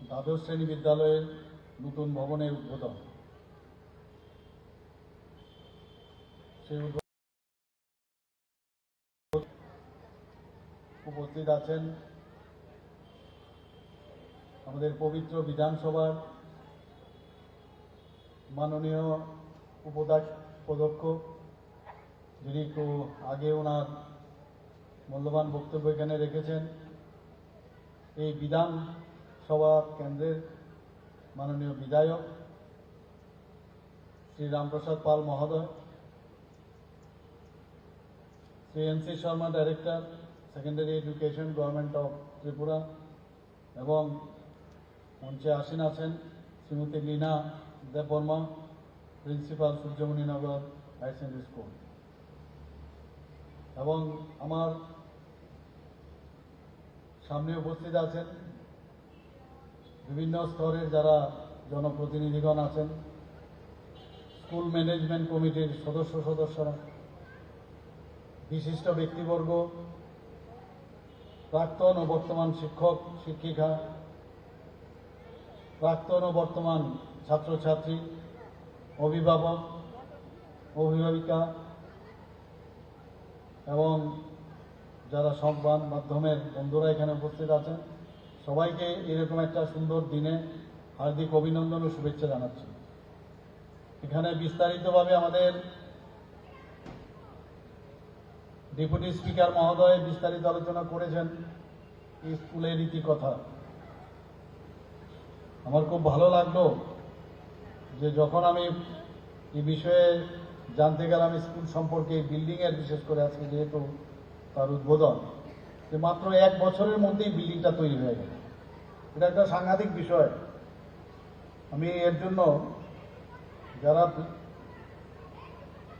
দ্বাদশ শ্রেণী বিদ্যালয়ের নতুন ভবনের উদ্বোধন। সেই উপস্থিত আছেন আমাদের পবিত্র বিধানসভার মাননীয় উপাধ্যক্ষ, যিনি একটু আগে ওনার মূল্যবান বক্তব্য এখানে রেখেছেন। এই বিধানসভা কেন্দ্রের মাননীয় বিধায়ক শ্রী রামপ্রসাদ পাল মহোদয়, Shri N C. Sharma, director secondary education, government of Tripura, এবং মঞ্চে আসীন আছেন Shrimati Leena Debbarma, principal Suryamaninagar higher secondary school, এবং আমার সামনে উপস্থিত আছেন বিভিন্ন স্তরের যারা জনপ্রতিনিধিগণ আছেন, স্কুল ম্যানেজমেন্ট কমিটির সদস্যরা, বিশিষ্ট ব্যক্তিবর্গ, প্রাক্তন ও বর্তমান শিক্ষক শিক্ষিকা, প্রাক্তন ও বর্তমান ছাত্রছাত্রী, অভিভাবক, অভিভাবিকা এবং যারা সংবাদ মাধ্যমের বন্ধুরা এখানে উপস্থিত আছেন, সবাইকে এরকম একটা সুন্দর দিনে হার্দিক অভিনন্দন ও শুভেচ্ছা জানাচ্ছি। এখানে বিস্তারিতভাবে আমাদের ডেপুটি স্পিকার মহোদয় বিস্তারিত আলোচনা করেছেন এই স্কুলের রীতিকথা। আমার খুব ভালো লাগলো যে যখন আমি এই বিষয়ে জানতে গেলাম স্কুল সম্পর্কে, বিল্ডিংয়ের, বিশেষ করে আজকে যেহেতু তার উদ্বোধন, যে মাত্র 1 বছরের মধ্যেই বিল্ডিংটা তৈরি হয়ে গেল। এটা একটা সাংঘাতিক বিষয়। আমি এর জন্য যারা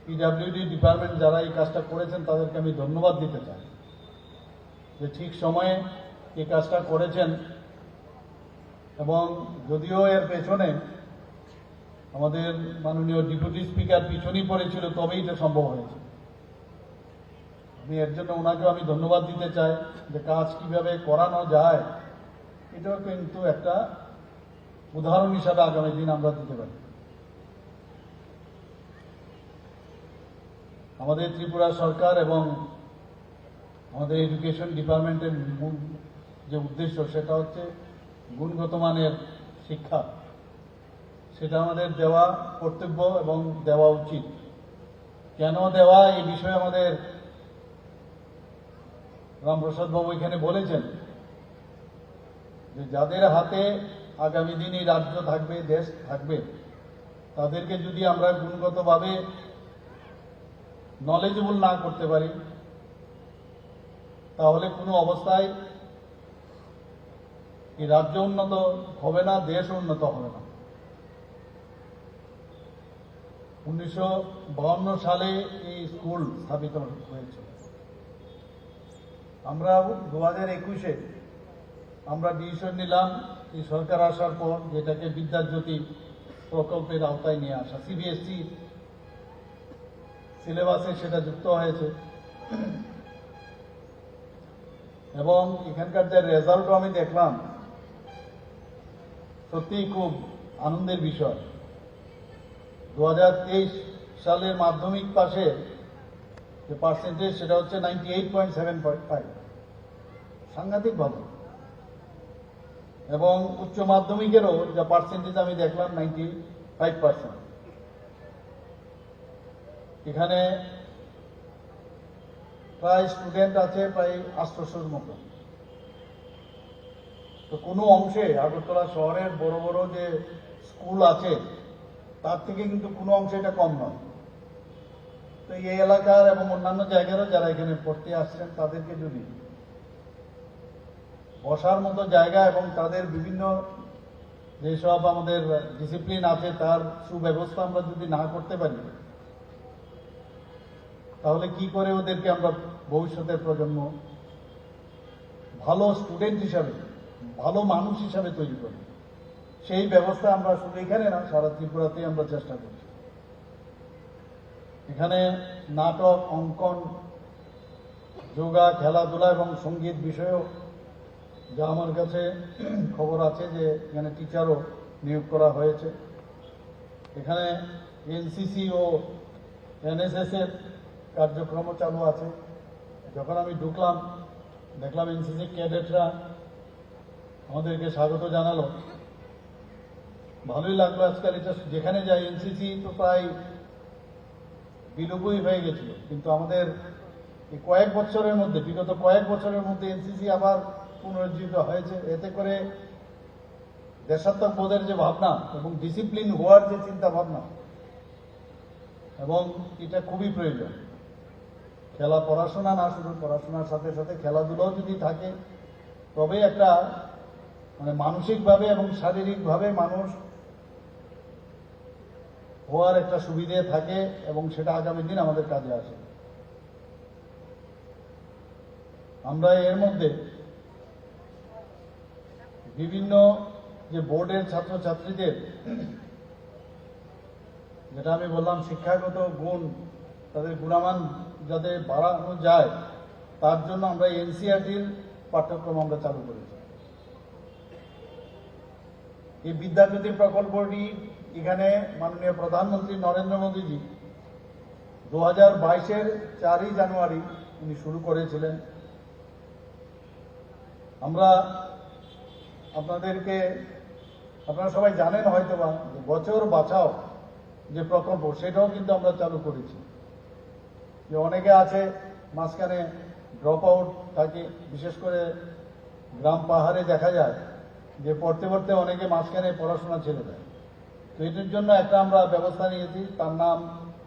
পিডব্লিউডি ডিপার্টমেন্ট যারা এই কাজটা করেছেন তাদেরকে আমি ধন্যবাদ দিতে চাই, যে ঠিক সময়ে এই কাজটা করেছেন। এবং যদিও এর পেছনে আমাদের মাননীয় ডেপুটি স্পিকার পিছনেই পড়েছিল, তবেই এটা সম্ভব হয়েছে। আমি এর জন্য ওনাকেও আমি ধন্যবাদ দিতে চাই, যে কাজ কিভাবে করানো যায় এটাও কিন্তু একটা উদাহরণ হিসাবে আগামী দিন আমরা দিতে পারি। আমাদের ত্রিপুরা সরকার এবং আমাদের এডুকেশন ডিপার্টমেন্টের মূল যে উদ্দেশ্য, সেটা হচ্ছে গুণগত মানের শিক্ষা। সেটা আমাদের দেওয়া কর্তব্য এবং দেওয়া উচিত। কেন দেওয়া, এই বিষয়ে আমাদের রামপ্রসাদ বাবু এখানে বলেছেন, যে যাদের হাতে আগামী দিন এই রাজ্য থাকবে, দেশ থাকবে, তাদেরকে যদি আমরা গুণগতভাবে নলেজেবল না করতে পারি, তাহলে কোনো অবস্থায় এই রাজ্য উন্নত হবে না, দেশ উন্নত হবে না। 1952 সালে এই স্কুল স্থাপিত হয়েছে। আমরা 2021-এ আমরা ডিসিশন নিলাম এই সরকার আসার পর, যেটাকে বিদ্যাজ্যোতি প্রকল্পের আওতায় নিয়ে আসা, সিবিএসই সিলেবাসে সেটা যুক্ত হয়েছে। এবং এখানকার যে রেজাল্টও আমি দেখলাম, সত্যিই খুব আনন্দের বিষয়। 2023 সালের মাধ্যমিক পাশে যে পার্সেন্টেজ, সেটা হচ্ছে 98.75, সাংঘাতিক ভালো। এবং উচ্চ মাধ্যমিকেরও যে পার্সেন্টেজ আমি দেখলাম 95%। এখানে প্রায় স্টুডেন্ট আছে প্রায় 800-র মতো। তো কোনো অংশে আগরতলা শহরের বড় বড় যে স্কুল আছে তার থেকে কিন্তু কোনো অংশে এটা কম নয়। তো এই এলাকার এবং অন্যান্য জায়গারও যারা এখানে পড়তে আসছেন, তাদেরকে যদি বসার মতো জায়গা এবং তাদের বিভিন্ন যেসব আমাদের ডিসিপ্লিন আছে তার সুব্যবস্থা আমরা যদি না করতে পারি, তাহলে কি করে ওদেরকে আমরা ভবিষ্যতের প্রজন্ম ভালো স্টুডেন্ট হিসাবে, ভালো মানুষ হিসাবে তৈরি করি? সেই ব্যবস্থা আমরা শুধু এখানে না, সারা ত্রিপুরাতেই আমরা চেষ্টা করি। এখানে নাটক, অঙ্কন, যোগা, খেলাধুলা এবং সঙ্গীত বিষয়েও যা আমার কাছে খবর আছে যে এখানে টিচারও নিয়োগ করা হয়েছে। এখানে এনসিসি ও এনএসএস এর কার্যক্রমও চালু আছে। যখন আমি ঢুকলাম দেখলাম এনসিসি ক্যাডেটরা আমাদেরকে স্বাগত জানালো, ভালোই লাগলো। আজকাল এটা যেখানে যাই এনসিসি তো প্রায় বিলুপ্তই হয়ে গেছিল, কিন্তু আমাদের এই কয়েক বছরের মধ্যে, বিগত কয়েক বছরের মধ্যে এনসিসি আবার পুনরুজ্জীবিত হয়েছে। এতে করে দেশাত্মক বোধের যে ভাবনা এবং ডিসিপ্লিন হওয়ার যে চিন্তা ভাবনা, এবং এটা খুবই প্রয়োজন। খেলা পড়াশোনা না, শুধু পড়াশোনার সাথে সাথে খেলাধুলাও যদি থাকে তবেই একটা মানসিকভাবে এবং শারীরিকভাবে মানুষ হওয়ার একটা সুবিধে থাকে, এবং সেটা আগামী দিন আমাদের কাজে আসে। আমরা এর মধ্যে বিভিন্ন যে বোর্ডের ছাত্রছাত্রীদের, যেটা আমি বললাম শিক্ষাগত গুণ, তাদের গুণমান যাতে বাড়ানো যায় তার জন্য আমরা এনসিইআরটির পাঠ্যক্রম আমরা চালু করেছি। এই বিদ্যাজ্যোতি প্রকল্পটি এখানে মাননীয় প্রধানমন্ত্রী নরেন্দ্র মোদীজি 2022-এর 4 জানুয়ারি উনি শুরু করেছিলেন। আমরা আপনারা সবাই জানেন হয়তোবা যে বছর বাঁচাও যে প্রকল্প, সেটাও কিন্তু আমরা চালু করেছি। যে অনেকে আছে মাঝখানে ড্রপ আউট থাকে, বিশেষ করে গ্রাম পাহাড়ে দেখা যায় যে পড়তে পড়তে অনেকে মাঝখানে পড়াশোনা ছেড়ে দেয়। তো এটার জন্য একটা আমরা ব্যবস্থা নিয়েছি, তার নাম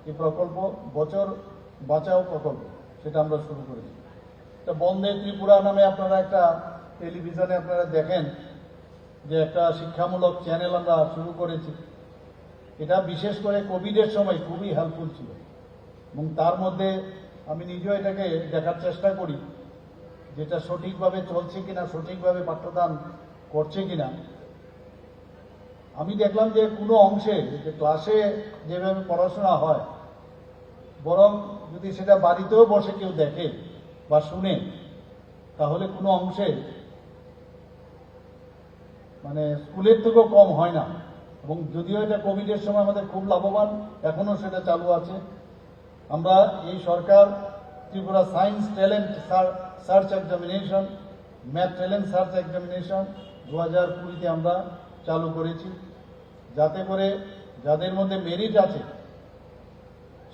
এই প্রকল্প বছর বাঁচাও প্রকল্প, সেটা আমরা শুরু করেছি। তো বন্দে ত্রিপুরা নামে আপনারা একটা টেলিভিশনে আপনারা দেখেন যে একটা শিক্ষামূলক চ্যানেল আমরা শুরু করেছি। এটা বিশেষ করে কোভিডের সময় খুবই হেল্পফুল ছিল, এবং তার মধ্যে আমি নিজেও এটাকে দেখার চেষ্টা করি যেটা সঠিকভাবে চলছে কিনা, সঠিকভাবে পাঠ্যদান করছে কিনা। আমি দেখলাম যে কোনো অংশে যে ক্লাসে যেভাবে পড়াশোনা হয়, বরং যদি সেটা বাড়িতেও বসে কেউ দেখে বা শুনে, তাহলে কোনো অংশে স্কুলের থেকেও কম হয় না। এবং যদিও এটা কোভিডের সময় আমাদের খুব লাভবান, এখনো সেটা চালু আছে। আমরা এই সরকার Tripura science talent search examination, math talent search examination 2020-তে আমরা চালু করেছি, যাতে করে যাদের মধ্যে মেরিট আছে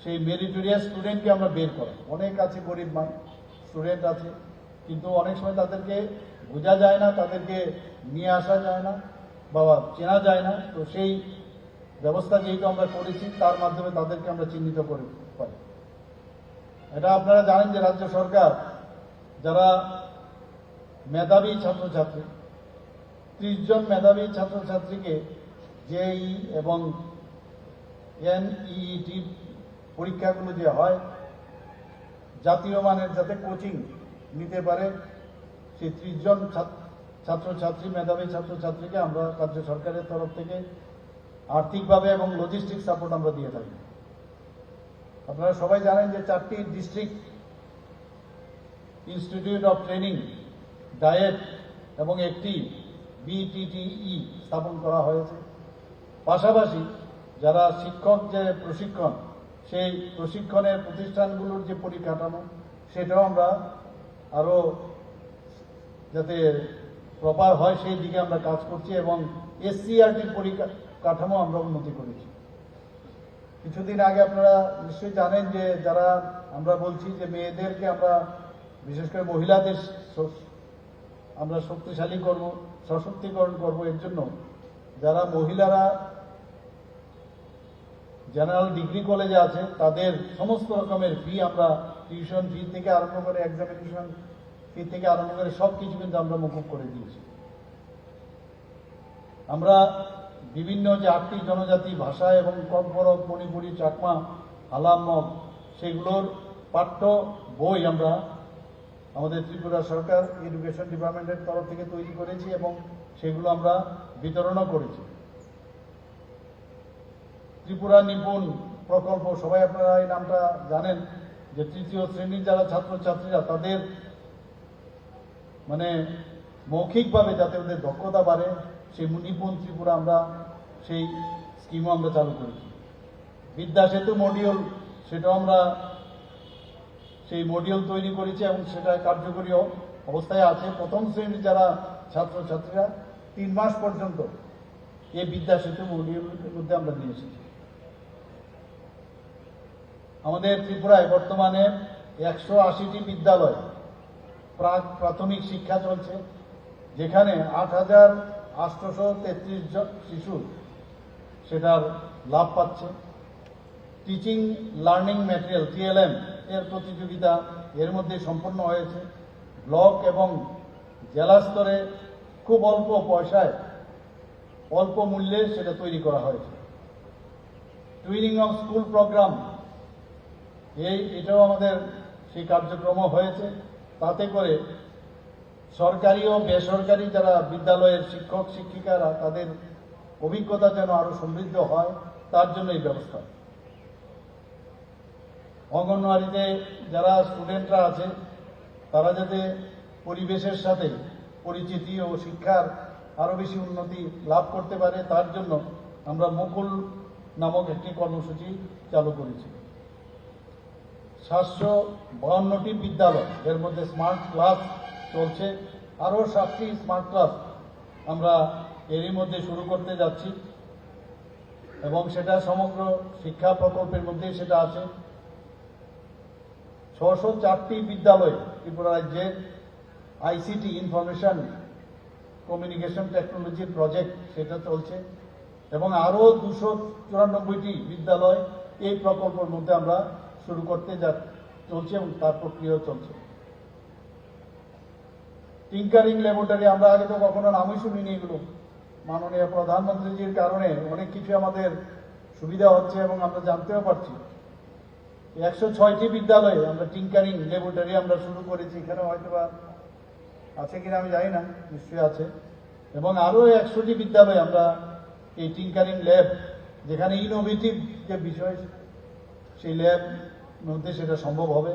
সেই মেরিটোরিয়াস স্টুডেন্টকে আমরা বের করা। অনেক আছে গরিব স্টুডেন্ট আছে, কিন্তু অনেক সময় তাদেরকে বোঝা যায় না, তাদেরকে নিয়ে আসা যায় না বা চেনা যায় না। তো সেই ব্যবস্থা যেহেতু আমরা করেছি, তার মাধ্যমে তাদেরকে আমরা চিহ্নিত করে পারি। এটা আপনারা জানেন যে রাজ্য সরকার যারা মেধাবী ছাত্রছাত্রী, 30 জন মেধাবী ছাত্রছাত্রীকে জেই এবং এনইইটি পরীক্ষাগুলো যে হয় জাতীয় মানের, যাতে কোচিং নিতে পারে, সেই 30 জন ছাত্রছাত্রী, মেধাবী ছাত্রছাত্রীকে আমরা রাজ্য সরকারের তরফ থেকে আর্থিকভাবে এবং লজিস্টিক সাপোর্ট আমরা দিয়ে থাকি। আপনারা সবাই জানেন যে 4টি district institute of training, diet এবং একটি বিটিটিই স্থাপন করা হয়েছে। পাশাপাশি যারা শিক্ষক যে প্রশিক্ষণ, সেই প্রশিক্ষণের প্রতিষ্ঠানগুলোর যে পরিকাঠামো, সেটাও আমরা আরো যাতে প্রপার হয় সেই দিকে আমরা কাজ করছি, এবং এসসিইআরটির পরিকাঠামো আমরা উন্নতি করেছি। কিছুদিন আগে আপনারা নিশ্চয়ই জানেন যে যারা আমরা বলছি যে মেয়েদেরকে আমরা, বিশেষ করে মহিলাদের আমরা শক্তিশালী করব, সশক্তিকরণ করব, এর জন্য যারা মহিলারা জেনারেল ডিগ্রি কলেজে আছে তাদের সমস্ত রকমের ফি, আমরা টিউশন ফি থেকে আরম্ভ করে এক্সামিনেশন ফি থেকে আরম্ভ করে সব কিছু কিন্তু আমরা মকুব করে দিয়েছি। আমরা বিভিন্ন যে 8টি জনজাতি ভাষা এবং ককবরক, মণিপুরি, চাকমা, হালামক, সেগুলোর পাঠ্য বই আমরা আমাদের ত্রিপুরা সরকার এডুকেশন ডিপার্টমেন্টের তরফ থেকে তৈরি করেছি, এবং সেগুলো আমরা বিতরণও করেছি। ত্রিপুরা নিপুণ প্রকল্প, সবাই আপনারা এই নামটা জানেন, যে 3য় শ্রেণীর যারা ছাত্রছাত্রীরা, তাদের মৌখিকভাবে যাতে ওদের দক্ষতা বাড়ে, সেই নিপুণ ত্রিপুরা আমরা সেই স্কিমও আমরা চালু করেছি। বিদ্যা সেতু মডিউল, সেটাও আমরা সেই মডিউল তৈরি করেছি এবং সেটা কার্যকরী অবস্থায় আছে। প্রথম শ্রেণীর যারা ছাত্রছাত্রীরা 3 মাস পর্যন্ত এই বিদ্যা সেতু মডিউলের মধ্যে আমরা নিয়ে এসেছি। আমাদের ত্রিপুরায় বর্তমানে 180টি বিদ্যালয় প্রাথমিক শিক্ষা চলছে, যেখানে 8,833 জন শিশু সেটার লাভ পাচ্ছে। টিচিং লার্নিং ম্যাটেরিয়াল TLM এর প্রতিযোগিতা এর মধ্যে সম্পন্ন হয়েছে। ব্লক এবং জেলা স্তরে খুব অল্প পয়সায়, অল্প মূল্যে সেটা তৈরি করা হয়েছে। টুইনিং অফ স্কুল প্রোগ্রাম, এটাও আমাদের সেই কার্যক্রম হয়েছে। তাতে করে সরকারি ও বেসরকারি যারা বিদ্যালয়ের শিক্ষক শিক্ষিকারা, তাদের অভিজ্ঞতা যেন আরো সমৃদ্ধ হয়, তার জন্য এই ব্যবস্থা। অঙ্গনওয়াড়িতে যারা স্টুডেন্টরা আছে, তারা যাতে পরিবেশের সাথে পরিচিতি ও শিক্ষার আরো বেশি উন্নতি লাভ করতে পারে, তার জন্য আমরা মুকুল নামক একটি কর্মসূচি চালু করেছি। 752টি বিদ্যালয়, এর মধ্যে স্মার্ট ক্লাস চলছে। আরও 7টি স্মার্ট ক্লাস আমরা এরই মধ্যে শুরু করতে যাচ্ছি এবং সেটা সমগ্র শিক্ষা প্রকল্পের মধ্যেই সেটা আছে। 604টি বিদ্যালয় ত্রিপুরা রাজ্যের ICT ইনফরমেশন কমিউনিকেশন টেকনোলজির প্রজেক্ট সেটা চলছে এবং আরও 294টি বিদ্যালয় এই প্রকল্পের মধ্যে আমরা শুরু করতে চলছে এবং তার প্রক্রিয়া চলছে। টিঙ্কারিং ল্যাবরেটরি, আমরা আগে তো কখনো নামই শুনিনি এগুলো। মাননীয় প্রধানমন্ত্রীজির কারণে অনেক কিছু আমাদের সুবিধা হচ্ছে এবং আমরা জানতেও পারছি। 106টি বিদ্যালয়ে আমরা টিঙ্কারিং ল্যাবরেটরি আমরা শুরু করেছি। এখানে হয়তো বা আছে কিনা আমি জানি না, নিশ্চয়ই আছে। এবং আরও 100টি বিদ্যালয়ে আমরা এই টিঙ্কারিং ল্যাব, যেখানে ইনোভেটিভ যে বিষয়, সেই ল্যাব মধ্যে সেটা সম্ভব হবে।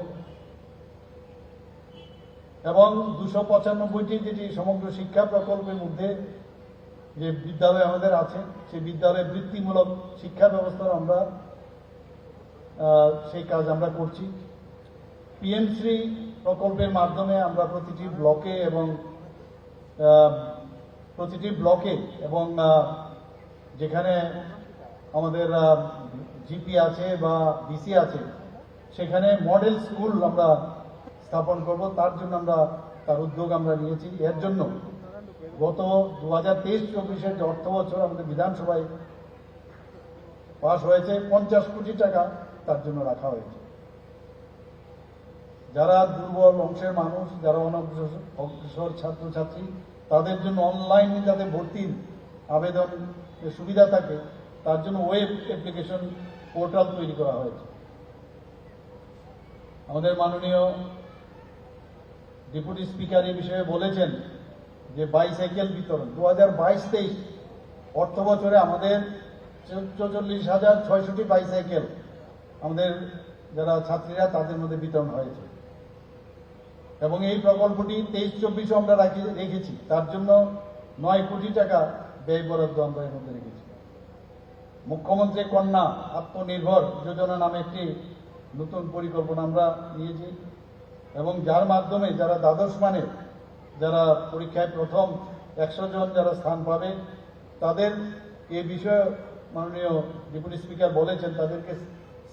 এবং 295টি যেটি সমগ্র শিক্ষা প্রকল্পের মধ্যে যে বিদ্যালয় আমাদের আছে, সেই বিদ্যালয়ে বৃত্তিমূলক শিক্ষা ব্যবস্থার আমরা সেই কাজ আমরা করছি। PM3 প্রকল্পের মাধ্যমে আমরা প্রতিটি ব্লকে এবং যেখানে আমাদের GP আছে বা BC আছে, সেখানে মডেল স্কুল আমরা স্থাপন করব। তার জন্য তার উদ্যোগ আমরা নিয়েছি। এর জন্য গত 2023-24 যে অর্থ বছর আমাদের বিধানসভায় পাশ হয়েছে, 50 কোটি টাকা তার জন্য রাখা হয়েছে। যারা দুর্বল অংশের মানুষ, যারা অগ্রসর ছাত্রছাত্রী, তাদের জন্য অনলাইন যাতে ভর্তির আবেদন সুবিধা থাকে, তার জন্য ওয়েব অ্যাপ্লিকেশন পোর্টাল তৈরি করা হয়েছে। আমাদের মাননীয় ডেপুটি স্পিকার এই বিষয়ে বলেছেন যে বাইসাইকেল বিতরণ 2022-23 অর্থ বছরে আমাদের 44,600টি বাইসাইকেল আমাদের যারা ছাত্রীরা তাদের মধ্যে বিতরণ হয়েছে এবং এই প্রকল্পটি 23-24 আমরা রেখেছি। তার জন্য 9 কোটি টাকা ব্যয় বরাদ্দ আমরা এর মধ্যে রেখেছি। মুখ্যমন্ত্রী কন্যা আত্মনির্ভর যোজনা নামে একটি নতুন পরিকল্পনা আমরা নিয়েছি এবং যার মাধ্যমে যারা দ্বাদশ মানের, যারা পরীক্ষায় প্রথম 100 জন যারা স্থান পাবে, তাদের এই বিষয়ে মাননীয় ডেপুটি স্পিকার বলেছেন তাদেরকে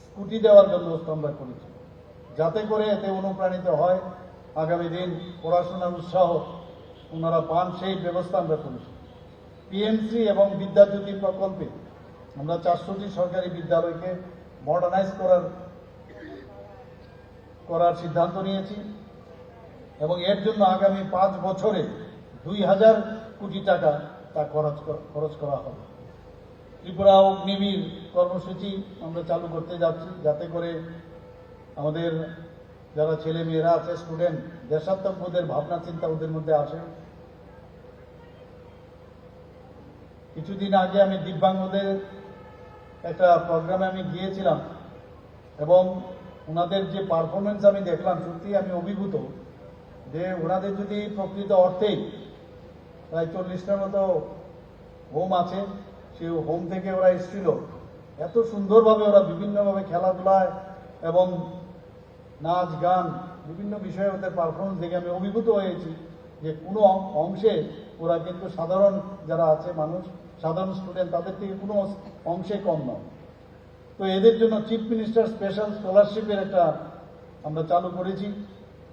স্কুটি দেওয়ার ব্যবস্থা আমরা করেছি, যাতে করে এতে অনুপ্রাণিত হয়, আগামী দিন পড়াশোনার উৎসাহ ওনারা পান, সেই ব্যবস্থা আমরা করেছি। PM3 এবং বিদ্যাজ্যোতি প্রকল্পে আমরা 400টি সরকারি বিদ্যালয়কে মডার্নাইজ করার সিদ্ধান্ত নিয়েছি এবং এর জন্য আগামী 5 বছরে 2,000 কোটি টাকা তা খরচ করা হবে। ত্রিপুরা অগ্নিবীর কর্মসূচি আমরা চালু করতে যাচ্ছি, যাতে করে আমাদের যারা ছেলে মেয়েরা আছে, স্টুডেন্ট, দেশাত্মবোধের ভাবনা চিন্তা ওদের মধ্যে আসে। কিছুদিন আগে আমি দিব্যাঙ্গদের একটা প্রোগ্রামে আমি গিয়েছিলাম এবং ওনাদের যে পারফরমেন্স আমি দেখলাম, সত্যি আমি অভিভূত যে ওনাদের যদি প্রকৃত অর্থেই প্রায় 40টার মতো হোম আছে। সেই হোম থেকে ওরা এসেছিল, এত সুন্দরভাবে ওরা বিভিন্নভাবে খেলাধুলায় এবং নাচ গান বিভিন্ন বিষয়ে ওদের পারফরমেন্স দেখে আমি অভিভূত হয়েছি যে কোনো অংশে ওরা কিন্তু সাধারণ যারা আছে মানুষ, সাধারণ স্টুডেন্ট, তাদের থেকে কোনো অংশে কম নয়। তো এদের জন্য চিফ মিনিস্টার স্পেশাল স্কলারশিপের একটা আমরা চালু করেছি।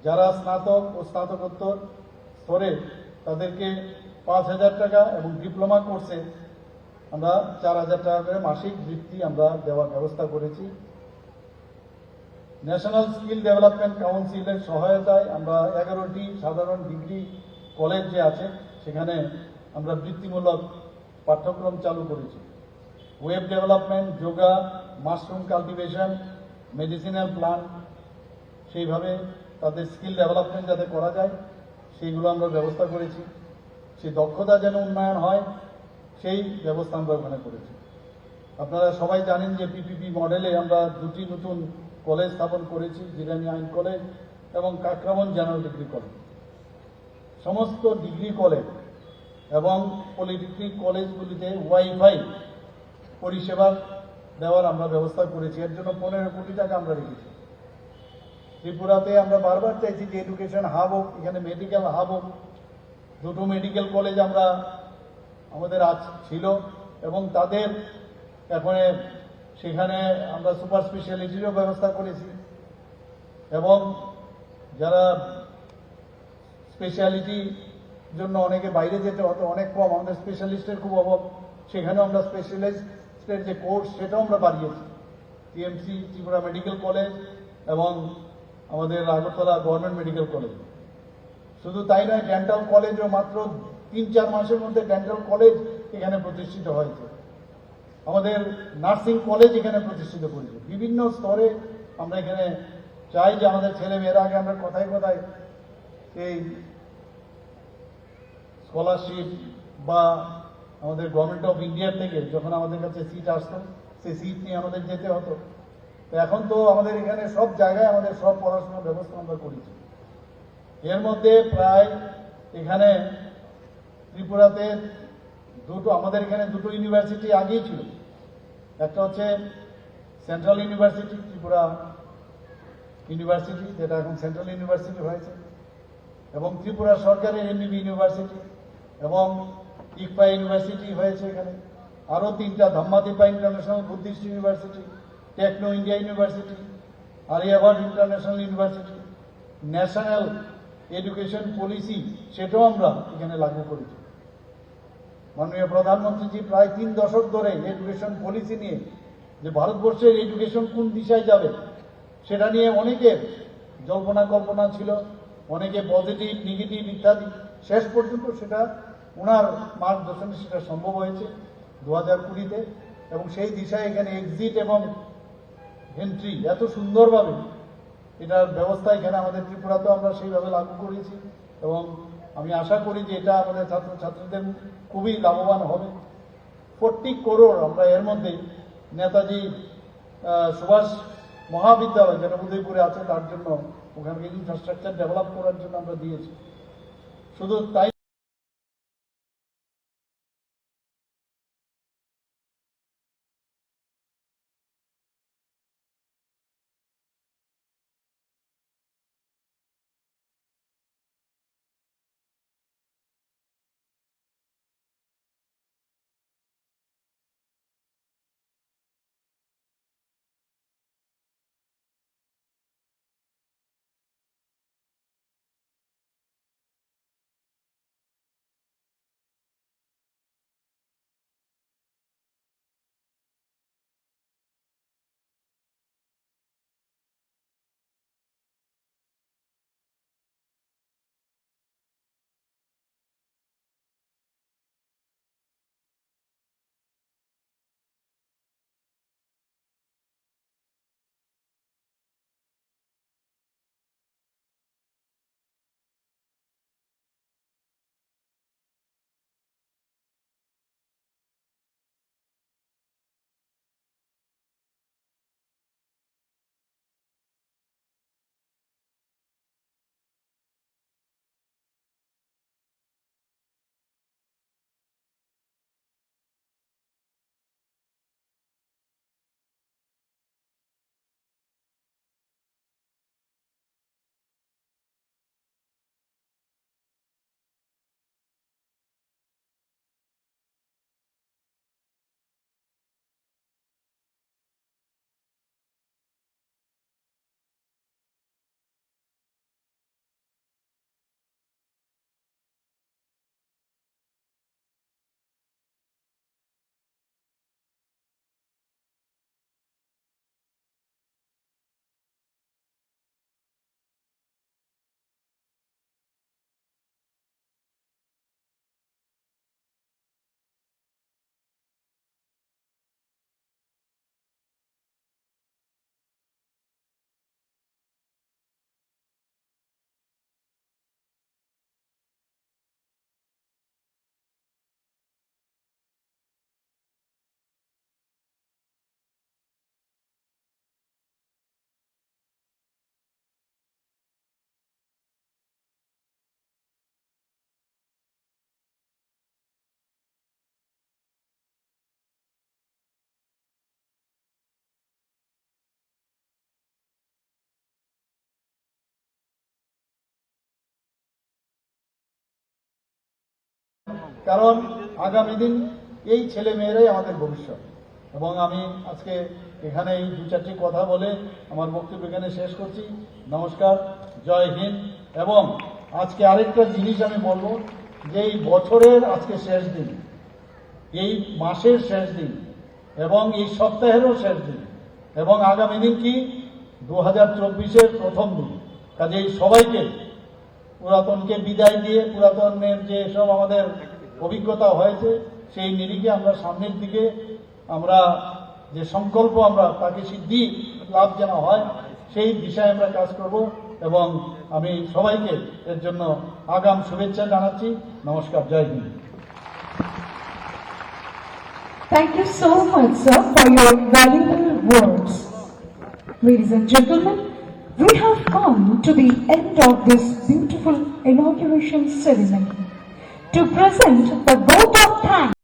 যারা স্নাতক ও স্নাতকোত্তর স্তরে তাদেরকে 5,000 টাকা এবং ডিপ্লোমা কোর্সে আমরা 4,000 টাকা করে মাসিক বৃত্তি আমরা দেওয়ার ব্যবস্থা করেছি। ন্যাশনাল স্কিল ডেভেলপমেন্ট কাউন্সিলের সহায়তায় আমরা 11টি সাধারণ ডিগ্রি কলেজ যে আছে সেখানে আমরা বৃত্তিমূলক পাঠ্যক্রম চালু করেছি। Web development, yoga, mushroom cultivation, medicinal plant, সেইভাবে তাদের স্কিল ডেভেলপমেন্ট যাতে করা যায় সেইগুলো আমরা ব্যবস্থা করেছি। সেই দক্ষতা যেন উন্নয়ন হয় সেই ব্যবস্থা আমরা ওখানে করেছি। আপনারা সবাই জানেন যে পিপিপি মডেলে আমরা 2টি নতুন কলেজ স্থাপন করেছি, জিরানি আইন কলেজ এবং কাকরাবন জেনারেল ডিগ্রি কলেজ। সমস্ত ডিগ্রি কলেজ এবং পলিটেকনিক কলেজগুলিতে ওয়াইফাই পরিষেবা দেওয়ার আমরা ব্যবস্থা করেছি। এর জন্য 15 কোটি টাকা আমরা রেখেছি। ত্রিপুরাতে আমরা বারবার চাইছি যে এডুকেশন হাব হোক, এখানে মেডিকেল হাব হোক। 2টো মেডিকেল কলেজ আমরা আমাদের আজ ছিল এবং তাদের এখন সেখানে আমরা সুপার স্পেশালিটিরও ব্যবস্থা করেছি এবং যারা স্পেশালিটি জন্য অনেকে বাইরে যেতে হতো, অনেক কম, আমাদের স্পেশালিস্টের খুব অভাব, সেখানেও আমরা স্পেশালিস্টের যে কোর্স সেটাও আমরা বাড়িয়েছি। টিএমসি ত্রিপুরা মেডিকেল কলেজ এবং আমাদের আগরতলা গভর্নমেন্ট মেডিকেল কলেজ। শুধু তাই নয়, ডেন্টাল কলেজও মাত্র 3-4 মাসের মধ্যে ডেন্টাল কলেজ এখানে প্রতিষ্ঠিত হয়েছে। আমাদের নার্সিং কলেজ এখানে প্রতিষ্ঠিত করেছে। বিভিন্ন স্তরে আমরা এখানে চাই যে আমাদের ছেলে মেয়েরা, আগে আমরা কথায় কথায় এই স্কলারশিপ বা আমাদের গভর্নমেন্ট অফ ইন্ডিয়ার থেকে যখন আমাদের কাছে সিট আসতো সেই সিট নিয়ে আমাদের যেতে হতো। তো এখন তো আমাদের এখানে সব জায়গায় আমাদের সব পড়াশোনার ব্যবস্থা আমরা করেছি। এর মধ্যে প্রায় এখানে ত্রিপুরাতে আমাদের এখানে 2টো ইউনিভার্সিটি আগেই ছিল। একটা হচ্ছে সেন্ট্রাল ইউনিভার্সিটি, ত্রিপুরা ইউনিভার্সিটি, যেটা এখন সেন্ট্রাল ইউনিভার্সিটি হয়েছে, এবং ত্রিপুরা সরকারের এমবিবি ইউনিভার্সিটি এবং ইকপা ইউনিভার্সিটি হয়েছে এখানে। আরও 3টা Dhammadipa international Buddhist university, techno India university, Aryabhatta international university. National education policy সেটাও আমরা এখানে লাগু করেছি। মাননীয় প্রধানমন্ত্রীজি প্রায় 3 দশক ধরে এডুকেশন পলিসি নিয়ে যে ভারতবর্ষের এডুকেশন কোন দিশায় যাবে সেটা নিয়ে অনেকের জল্পনা কল্পনা ছিল, অনেকে পজিটিভ নেগেটিভ ইত্যাদি। শেষ পর্যন্ত সেটা ওনার মার্গদর্শনে সেটা সম্ভব হয়েছে 2020-তে, এবং সেই দিশায় এখানে এক্সিট এবং এন্ট্রি এত সুন্দরভাবে এটার ব্যবস্থা এখানে আমাদের ত্রিপুরাতেও আমরা সেইভাবে লাগু করেছি এবং আমি আশা করি যে এটা আমাদের ছাত্রছাত্রীদের খুবই লাভবান হবে। 40 করোড় আমরা এর মধ্যে নেতাজি সুভাষ মহাবিদ্যালয় যেটা উদয়পুরে আছে তার জন্য ওখানকে ইনফ্রাস্ট্রাকচার ডেভেলপ করার জন্য আমরা দিয়েছি। শুধু তাই কারণ আগামী দিন এই ছেলে মেয়েরাই আমাদের ভবিষ্যৎ। এবং আমি আজকে এখানে এই দু চারটি কথা বলে আমার বক্তব্য এখানে শেষ করছি। নমস্কার, জয় হিন্দ। এবং আজকে আরেকটা জিনিস আমি বলবো যে এই বছরের আজকে শেষ দিন, এই মাসের শেষ দিন এবং এই সপ্তাহেরও শেষ দিন, এবং আগামী দিন কি 2024-এর প্রথম দিন। কাজেই সবাইকে পুরাতনকে বিদায় দিয়ে পুরাতনের যে সব আমাদের অভিজ্ঞতা হয়েছে সেই নিরিখে আমরা সামনের দিকে আমরা যে সংকল্প আমরা তাকে সিদ্ধি লাভ যেন হয় সেই বিষয়ে আমরা কাজ করব। এবং আমি সবাইকে এর জন্য আগাম শুভেচ্ছা জানাচ্ছি। নমস্কার, জয় Hind. Thank you so much, sir, for your valuable words. Ladies and gentlemen, we have come to the end of this beautiful inauguration ceremony to present the vote of thanks